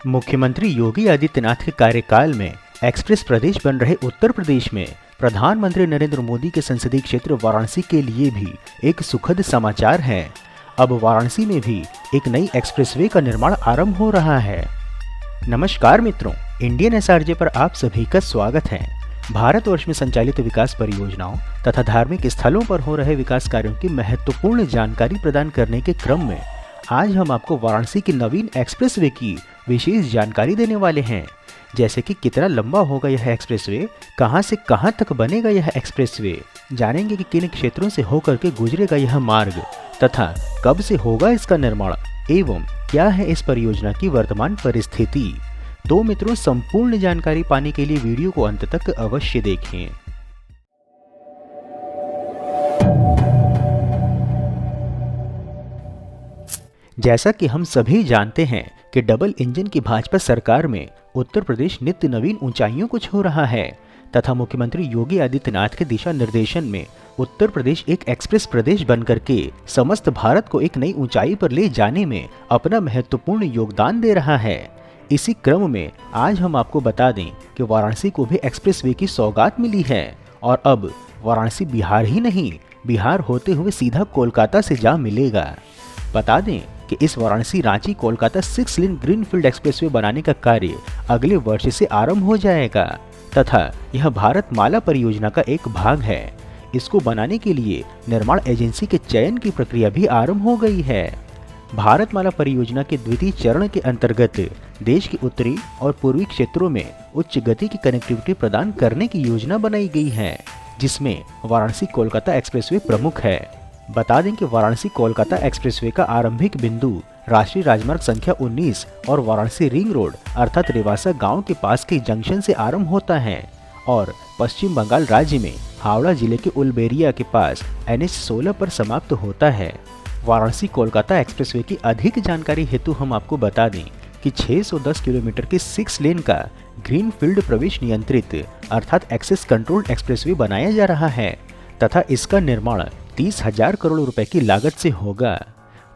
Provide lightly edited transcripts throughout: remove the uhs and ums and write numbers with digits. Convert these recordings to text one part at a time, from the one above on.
मुख्यमंत्री योगी आदित्यनाथ के कार्यकाल में एक्सप्रेस प्रदेश बन रहे उत्तर प्रदेश में प्रधानमंत्री नरेंद्र मोदी के संसदीय क्षेत्र वाराणसी के लिए भी एक सुखद समाचार है। अब वाराणसी में भी एक नई एक्सप्रेसवे का निर्माण आरंभ हो रहा है। नमस्कार मित्रों, इंडियन एसआरजे पर आप सभी का स्वागत है। भारतवर्ष में संचालित विकास परियोजनाओं तथा धार्मिक स्थलों पर हो रहे विकास कार्यों की महत्वपूर्ण जानकारी प्रदान करने के क्रम में आज हम आपको वाराणसी की नवीन एक्सप्रेसवे की विशेष जानकारी देने वाले हैं। जैसे कि कितना लंबा होगा यह एक्सप्रेसवे, कहां से कहां तक बनेगा यह एक्सप्रेसवे, जानेंगे कि किन क्षेत्रों से होकर के गुजरेगा यह मार्ग तथा कब से होगा इसका निर्माण एवं क्या है इस परियोजना की वर्तमान परिस्थिति। तो मित्रों, संपूर्ण जानकारी पाने के लिए वीडियो को अंत तक अवश्य देखें। जैसा कि हम सभी जानते हैं कि डबल इंजन की भाजपा सरकार में उत्तर प्रदेश नित्य नवीन ऊंचाइयों को छू रहा है तथा मुख्यमंत्री योगी आदित्यनाथ के दिशा निर्देशन में उत्तर प्रदेश एक एक्सप्रेस प्रदेश बनकर के समस्त भारत को एक नई ऊंचाई पर ले जाने में अपना महत्वपूर्ण योगदान दे रहा है। इसी क्रम में आज हम आपको बता दें कि वाराणसी को भी एक्सप्रेसवे की सौगात मिली है और अब वाराणसी बिहार ही नहीं, बिहार होते हुए सीधा कोलकाता से जा मिलेगा। बता दें कि इस Varanasi Ranchi Kolkata 6 lane greenfield expressway बनाने का कार्य अगले वर्ष से आरंभ हो जाएगा तथा यह भारत माला परियोजना का एक भाग है। इसको बनाने के लिए निर्माण एजेंसी के चयन की प्रक्रिया भी आरंभ हो गई है। भारत माला परियोजना के द्वितीय चरण के अंतर्गत देश के उत्तरी और पूर्वी क्षेत्रों में उच्च गति की कनेक्टिविटी प्रदान करने की योजना बनाई गई है, जिसमें वाराणसी कोलकाता एक्सप्रेसवे प्रमुख है। बता दें कि वाराणसी कोलकाता एक्सप्रेसवे का आरंभिक बिंदु राष्ट्रीय राजमार्ग संख्या 19 और वाराणसी रिंग रोड अर्थात रेवासा गांव के पास के जंक्शन से आरंभ होता है और पश्चिम बंगाल राज्य में हावड़ा जिले के उलबेरिया के पास NH 16 पर समाप्त होता है। वाराणसी कोलकाता एक्सप्रेसवे की अधिक जानकारी हेतु हम आपको बता दें कि 610 किलोमीटर के 6 लेन का ग्रीनफील्ड प्रवेश नियंत्रित अर्थात एक्सेस कंट्रोल्ड एक्सप्रेसवे बनाया जा रहा है तथा इसका निर्माण 30,000 करोड़ रुपए की लागत से होगा।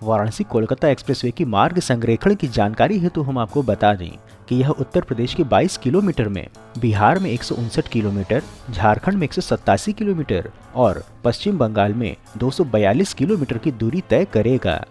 वाराणसी कोलकाता एक्सप्रेसवे की मार्ग संरेखण की जानकारी हेतु हम आपको बता दें कि यह उत्तर प्रदेश के 22 किलोमीटर में, बिहार में 159 किलोमीटर, झारखंड में 187 किलोमीटर और पश्चिम बंगाल में 242 किलोमीटर की दूरी तय करेगा।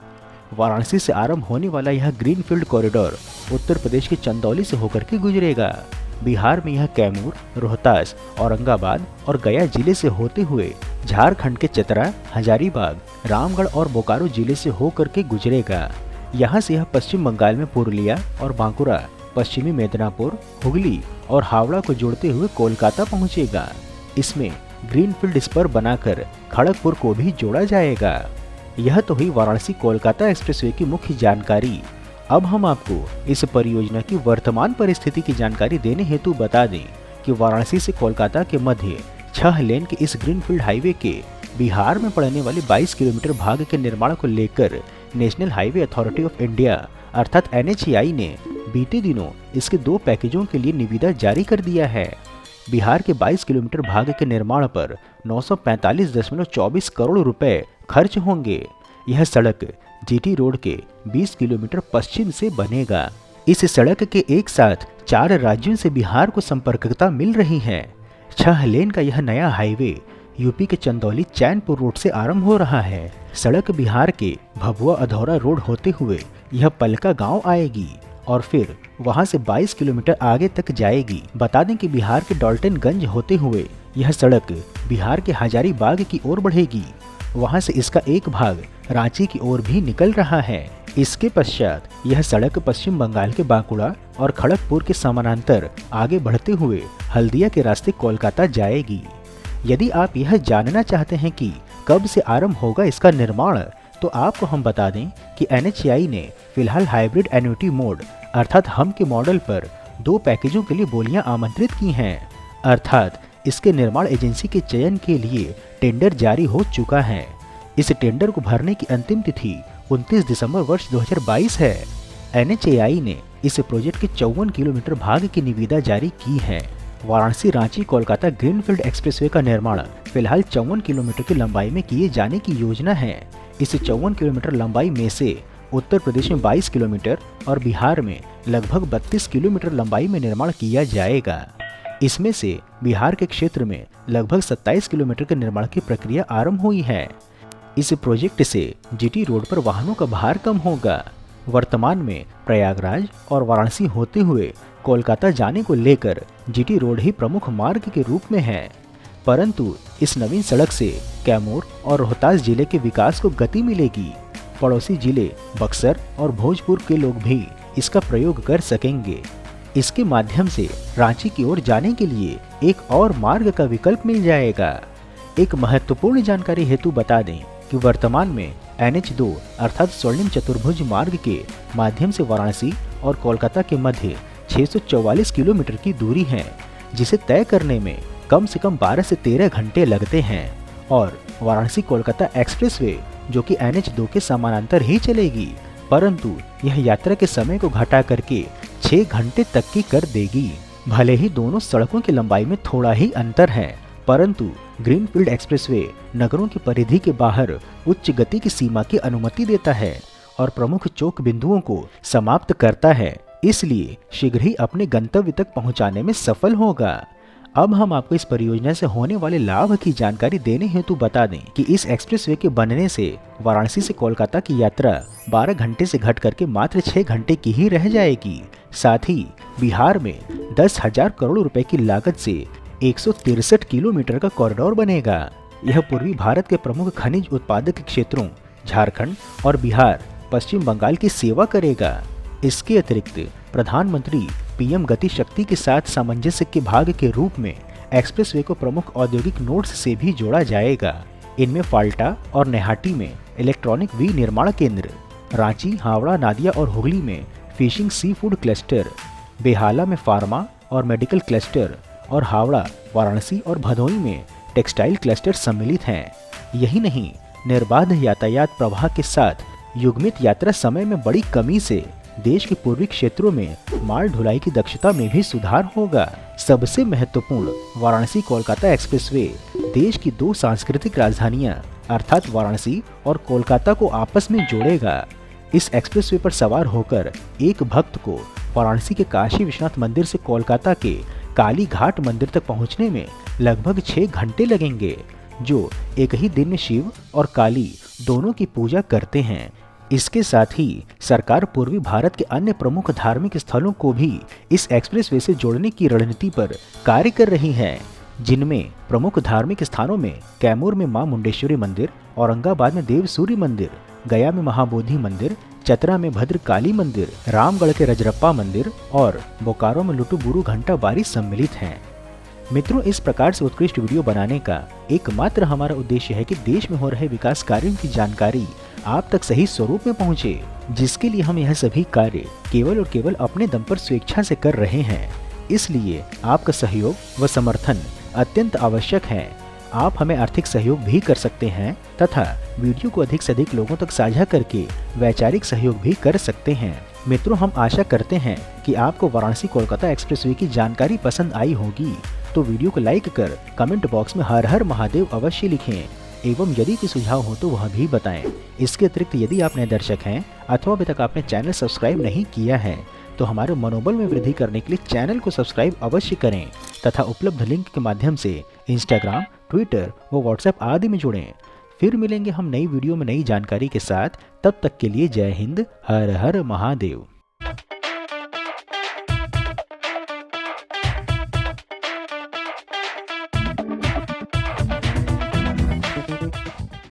वाराणसी से आरंभ होने वाला यह ग्रीनफील्ड कॉरिडोर उत्तर प्रदेश के चंदौली से होकर के गुजरेगा। बिहार में यह कैमूर, रोहतास, औरंगाबाद और गया जिले से होते हुए झारखंड के चतरा, हजारीबाग, रामगढ़ और बोकारो जिले से होकर के गुजरेगा। यहाँ से यह पश्चिम बंगाल में पुरुलिया और बांकुरा, पश्चिमी मेदिनीपुर, हुगली और हावड़ा को जोड़ते हुए कोलकाता पहुँचेगा। इसमें ग्रीनफील्ड स्पर बनाकर खड़गपुर को भी जोड़ा जाएगा। यह तो हुई वाराणसी कोलकाता एक्सप्रेसवे की मुख्य जानकारी। अब हम आपको इस परियोजना की वर्तमान परिस्थिति की जानकारी देने हेतु बता दें कि वाराणसी से कोलकाता के मध्य 6 लेन के इस ग्रीनफील्ड हाईवे के बिहार में पड़ने वाले 22 किलोमीटर भाग के निर्माण को लेकर national highway authority of India अर्थात NHAI ने बीते दिनों इसके 2 पैकेजों के लिए निविदा जारी कर दिया है। बिहार के 22 किलोमीटर भाग के निर्माण पर 945.24 करोड़ रुपए खर्च होंगे। यह सड़क GT रोड के 20 किलोमीटर पश्चिम से बनेगा। इस सड़क के एक साथ 4 राज्यों से बिहार को संपर्कता मिल रही है। 6 लेन का यह नया हाईवे यूपी के चंदौली चैनपुर रोड से आरंभ हो रहा है। सड़क बिहार के भभुआ अधौरा रोड होते हुए यह पलका गांव आएगी और फिर वहां से 22 किलोमीटर आगे तक जाएगी। बता दें कि बिहार के डॉल्टनगंज होते हुए यह सड़क बिहार के हजारीबाग की ओर बढ़ेगी। वहां से इसका एक भाग रांची की ओर भी निकल रहा है। इसके पश्चात यह सड़क पश्चिम बंगाल के बांकुड़ा और खड़गपुर के समानांतर आगे बढ़ते हुए हल्दिया के रास्ते कोलकाता जाएगी। यदि आप यह जानना चाहते हैं कि कब से आरंभ होगा इसका निर्माण, तो आपको हम बता दें कि NHAI ने फिलहाल हाइब्रिड एन्युटी मोड अर्थात हम के मॉडल पर 2 पैकेजों के लिए बोलियां आमंत्रित की हैं। अर्थात इसके निर्माण एजेंसी के चयन के लिए टेंडर जारी हो चुका है। इस टेंडर को भरने की अंतिम तिथि 29 दिसंबर वर्ष 2022 है। NHAI ने इस प्रोजेक्ट के 54 किलोमीटर भाग की निविदा जारी की है। वाराणसी रांची कोलकाता ग्रीनफील्ड एक्सप्रेसवे का निर्माण फिलहाल 54 किलोमीटर की लंबाई में किए जाने की योजना है। इस 54 किलोमीटर लंबाई में से उत्तर प्रदेश में 22 किलोमीटर और बिहार में लगभग 32 किलोमीटर लंबाई में निर्माण किया जाएगा। इसमें से बिहार के क्षेत्र में लगभग 27 किलोमीटर के निर्माण की प्रक्रिया आरंभ हुई है। इस प्रोजेक्ट से जीटी रोड पर वाहनों का भार कम होगा। वर्तमान में प्रयागराज और वाराणसी होते हुए कोलकाता जाने को लेकर जीटी रोड ही प्रमुख मार्ग के रूप में है, परंतु इस नवीन सड़क से कैमूर और रोहतास जिले के विकास को गति मिलेगी। पड़ोसी जिले बक्सर और भोजपुर के लोग भी इसका प्रयोग कर सकेंगे। इसके माध्यम से रांची की ओर जाने के लिए एक और मार्ग का विकल्प मिल जाएगा। एक महत्वपूर्ण जानकारी हेतु बता दें कि वर्तमान में NH2 अर्थात स्वर्णिम चतुर्भुज मार्ग के माध्यम से वाराणसी और कोलकाता के मध्य 644 किलोमीटर की दूरी है, जिसे तय करने में कम से कम 12 से 13 घंटे लगते हैं और वाराणसी कोलकाता एक्सप्रेसवे जो कि NH2 के समानांतर ही चलेगी, परंतु यह यात्रा के समय को घटा करके 6 घंटे तक की कर देगी। भले ही दोनों सड़कों की लंबाई में थोड़ा ही अंतर है, परंतु ग्रीनफील्ड एक्सप्रेसवे नगरों की परिधि के बाहर उच्च गति की सीमा की अनुमति देता है और प्रमुख चौक बिंदुओं को समाप्त करता है, इसलिए शीघ्र ही अपने गंतव्य तक पहुंचाने में सफल होगा। अब हम आपको इस परियोजना से होने वाले लाभ की जानकारी देने हेतु बता दें कि इस एक्सप्रेसवे के बनने से वाराणसी से कोलकाता की यात्रा 12 घंटे से घट करके मात्र 6 घंटे की ही रह जाएगी। साथ ही बिहार में 10,000 करोड़ रुपए की लागत से 163 किलोमीटर का कॉरिडोर बनेगा। यह पूर्वी भारत के प्रमुख खनिज उत्पादक क्षेत्रों झारखंड और बिहार, पश्चिम बंगाल की सेवा करेगा। इसके अतिरिक्त प्रधानमंत्री PM गति शक्ति के साथ सामंजस्य के भाग के रूप में एक्सप्रेसवे को प्रमुख औद्योगिक नोड्स से भी जोड़ा जाएगा। इनमें फाल्टा और नेहाटी में इलेक्ट्रॉनिक विनिर्माण केंद्र, रांची, हावड़ा, नादिया और हुगली में fishing sea food cluster, Behala में फार्मा और मेडिकल क्लस्टर और हावड़ा, वाराणसी और भदोही में टेक्सटाइल क्लस्टर सम्मिलित हैं। यही नहीं, निर्बाध यातायात प्रवाह के साथ युग्मित यात्रा समय में बड़ी कमी से देश के पूर्वी क्षेत्रों में माल ढुलाई की दक्षता में भी सुधार होगा। सबसे महत्वपूर्ण, वाराणसी कोलकाता एक्सप्रेसवे देश की 2 सांस्कृतिक राजधानियां अर्थात वाराणसी और कोलकाता को आपस में जोड़ेगा। इस एक्सप्रेसवे पर सवार होकर एक भक्त को वाराणसी के काशी विश्वनाथ मंदिर से कोलकाता के काली घाट मंदिर तक पहुंचने में लगभग 6 घंटे लगेंगे, जो एक ही दिन में शिव और काली दोनों की पूजा करते हैं। इसके साथ ही सरकार पूर्वी भारत के अन्य प्रमुख धार्मिक स्थलों को भी इस एक्सप्रेसवे से जोड़ने की रणनीति पर कार्य कर रही है, जिनमें प्रमुख धार्मिक स्थानों में कैमूर में मां मुंडेश्वरी मंदिर, औरंगाबाद में देव सूर्य मंदिर, गया में महाबोधि मंदिर, चतरा में भद्र काली मंदिर, रामगढ़ के रजरप्पा मंदिर और बोकारो में लुटुबुरु घंटा बारी सम्मिलित हैं। मित्रों, इस प्रकार से उत्कृष्ट वीडियो बनाने का एकमात्र हमारा उद्देश्य है कि देश में हो रहे विकास कार्यों की जानकारी आप तक सही स्वरूप में पहुंचे, जिसके लिए हम यह सभी कार्य केवल और केवल अपने दम पर स्वेच्छा से कर रहे हैं। इसलिए आपका सहयोग व समर्थन अत्यंत आवश्यक है। आप हमें आर्थिक सहयोग भी कर सकते हैं तथा वीडियो को अधिक से अधिक लोगों तक साझा करके वैचारिक सहयोग भी कर सकते हैं। मित्रों, हम आशा करते हैं कि आपको वाराणसी कोलकाता एक्सप्रेसवे की जानकारी पसंद आई होगी, तो वीडियो को लाइक कर कमेंट बॉक्स में हर हर महादेव अवश्य लिखें एवं यदि कोई सुझाव हो तो वह भी बताएं। इसके अतिरिक्त यदि आप नए दर्शक हैं अथवा अभी तक आपने चैनल सब्सक्राइब नहीं किया है तो हमारे मनोबल में वृद्धि करने के लिए चैनल को सब्सक्राइब अवश्य करें तथा उपलब्ध लिंक के माध्यम से इंस्टाग्राम, ट्विटर व व्हाट्सएप आदि में जुड़ें। फिर मिलेंगे हम नई वीडियो में नई जानकारी के साथ। तब तक के लिए जय हिंद, हर हर महादेव।